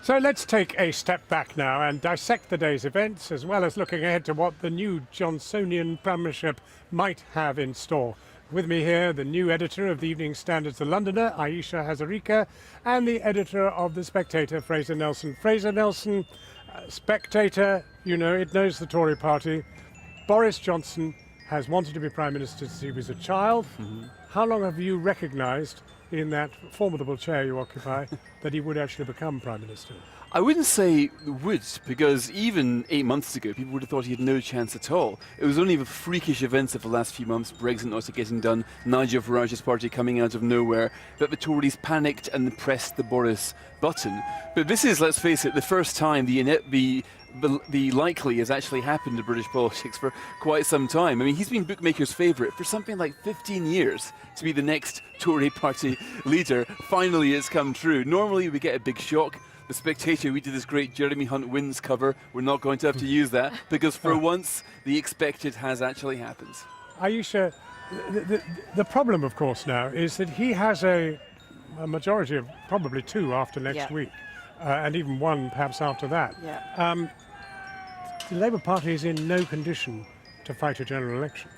So let's take a step back now and dissect the day's events, as well as looking ahead to what the new Johnsonian premiership might have in store. With me here, the new editor of the Evening Standard's The Londoner, Ayesha Hazarika, and the editor of The Spectator, Fraser Nelson. Fraser Nelson, Spectator, you know, it knows the Tory party. Boris Johnson has wanted to be Prime Minister since he was a child. How long have you recognised in that formidable chair you occupy that he would actually become Prime Minister? I wouldn't say would, because even 8 months ago, people would have thought he had no chance at all. It was only the freakish events of the last few months, Brexit not getting done, Nigel Farage's party coming out of nowhere, that the Tories panicked and pressed the Boris button. But this is, let's face it, the first time the likely has actually happened in British politics for quite some time. I mean, he's been bookmakers' favourite for something like 15 years to be the next Tory party leader. Finally, it's come true. Normally, we get a big shock. The Spectator, we did this great Jeremy Hunt wins cover. We're not going to have to use that because for once, the expected has actually happened. Ayesha, the problem, of course, now is that he has a majority of probably two after next week, and even one perhaps after that. The Labour Party is in no condition to fight a general election.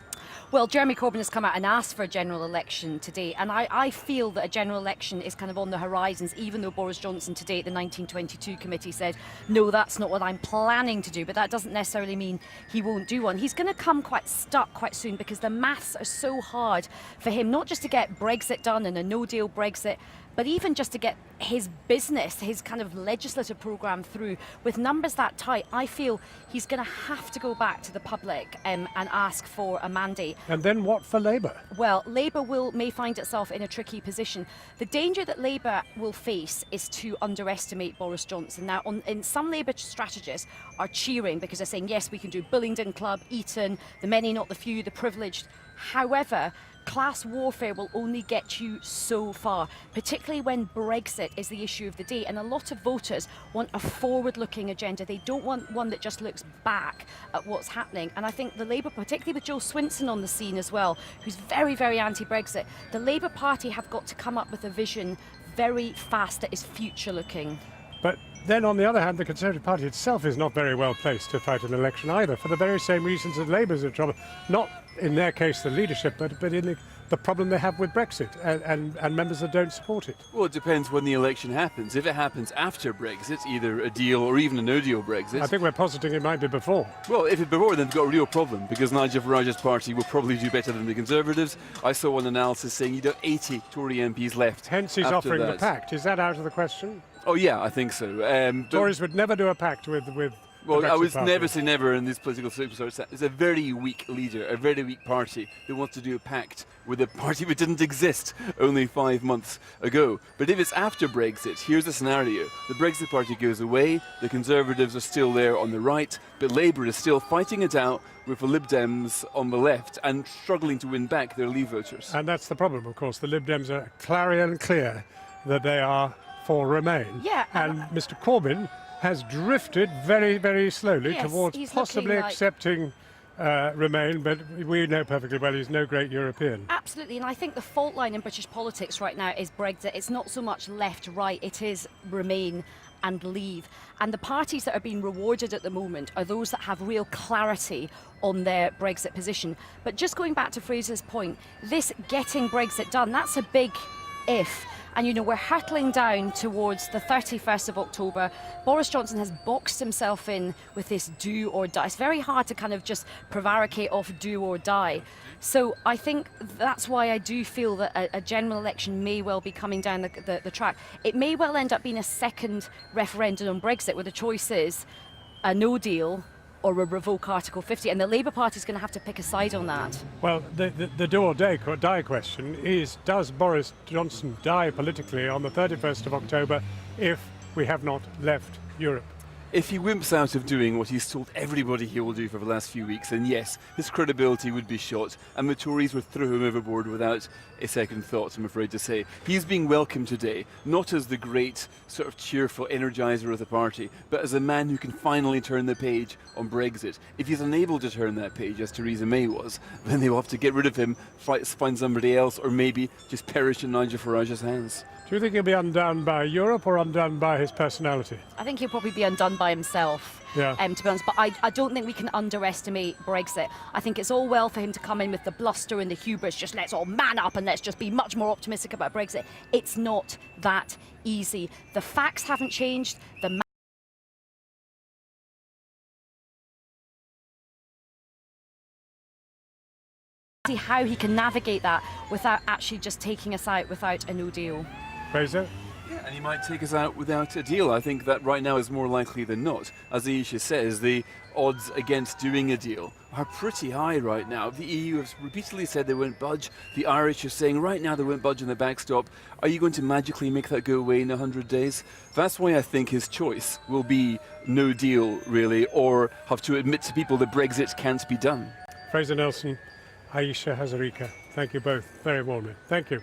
Well, Jeremy Corbyn has come out and asked for a general election today, and I feel that a general election is kind of on the horizons, even though Boris Johnson today at the 1922 committee said, no, that's not what I'm planning to do, but that doesn't necessarily mean he won't do one. He's going to come quite stuck quite soon because the maths are so hard for him, not just to get Brexit done and a no-deal Brexit, but even just to get his business, his kind of legislative programme through with numbers that tight. I feel he's going to have to go back to the public and ask for a mandate. And then what for Labour? Well, Labour may find itself in a tricky position. The danger that Labour will face is to underestimate Boris Johnson. Now, in some Labour strategists are cheering because they're saying, yes, we can do Bullingdon Club, Eton, the many, not the few, the privileged. However, class warfare will only get you so far, particularly when Brexit is the issue of the day. And a lot of voters want a forward-looking agenda. They don't want one that just looks back at what's happening. And I think the Labour, particularly with Joe Swinson on the scene as well, who's very, very anti-Brexit, the Labour Party have got to come up with a vision very fast that is future-looking. But then, on the other hand, the Conservative Party itself is not very well placed to fight an election either, for the very same reasons that Labour's in trouble. Not in their case the leadership, but in the problem they have with Brexit and members that don't support it. Well, it depends when the election happens. If it happens after Brexit, either a deal or even a no-deal Brexit. I think we're positing it might be before. Well, if it's before, then they've got a real problem, because Nigel Farage's party will probably do better than the Conservatives. I saw one analysis saying you'd have 80 Tory MPs left. Hence he's offering the pact. Is that out of the question? Oh, yeah, I think so. Tories would never do a pact with well, I would party. never say never in these political circumstances. It's a very weak leader, a very weak party who wants to do a pact with a party that didn't exist only 5 months ago. But if it's after Brexit, here's the scenario. The Brexit party goes away, the Conservatives are still there on the right, but Labour is still fighting it out with the Lib Dems on the left and struggling to win back their Leave voters. And that's the problem, of course. The Lib Dems are clarion clear that they are for Remain. Yeah, and Mr Corbyn has drifted very, very slowly towards possibly accepting Remain, but we know perfectly well he's no great European. Absolutely, and I think the fault line in British politics right now is Brexit. It's not so much left-right, it is Remain and Leave. And the parties that are being rewarded at the moment are those that have real clarity on their Brexit position. But just going back to Fraser's point, this getting Brexit done, that's a big if. And, you know, we're hurtling down towards the 31st of October. Boris Johnson has boxed himself in with this do or die. It's very hard to kind of just prevaricate off do or die. So I think that's why I do feel that a general election may well be coming down the track. It may well end up being a second referendum on Brexit, where the choice is a no deal or a revoke Article 50, and the Labour Party is going to have to pick a side on that. Well, the do or die question is, does Boris Johnson die politically on the 31st of October if we have not left Europe? If he wimps out of doing what he's told everybody he will do for the last few weeks, then yes, his credibility would be shot, and the Tories would throw him overboard without a second thought, I'm afraid to say. He's being welcomed today, not as the great, sort of cheerful energizer of the party, but as a man who can finally turn the page on Brexit. If he's unable to turn that page, as Theresa May was, then they will have to get rid of him, find somebody else, or maybe just perish in Nigel Farage's hands. Do you think he'll be undone by Europe or undone by his personality? I think he'll probably be undone by himself, Yeah. to be honest. But I don't think we can underestimate Brexit. I think it's all well for him to come in with the bluster and the hubris, just let's all man up and let's just be much more optimistic about Brexit. It's not that easy. The facts haven't changed. See how he can navigate that without actually just taking us out without a no deal. Fraser? Yeah, and he might take us out without a deal. I think that right now is more likely than not. As Ayesha says, the odds against doing a deal are pretty high right now. The EU has repeatedly said they won't budge. The Irish are saying right now they won't budge on the backstop. Are you going to magically make that go away in 100 days? That's why I think his choice will be no deal, really, or have to admit to people that Brexit can't be done. Fraser Nelson, Ayesha Hazarika, thank you both very warmly. Thank you.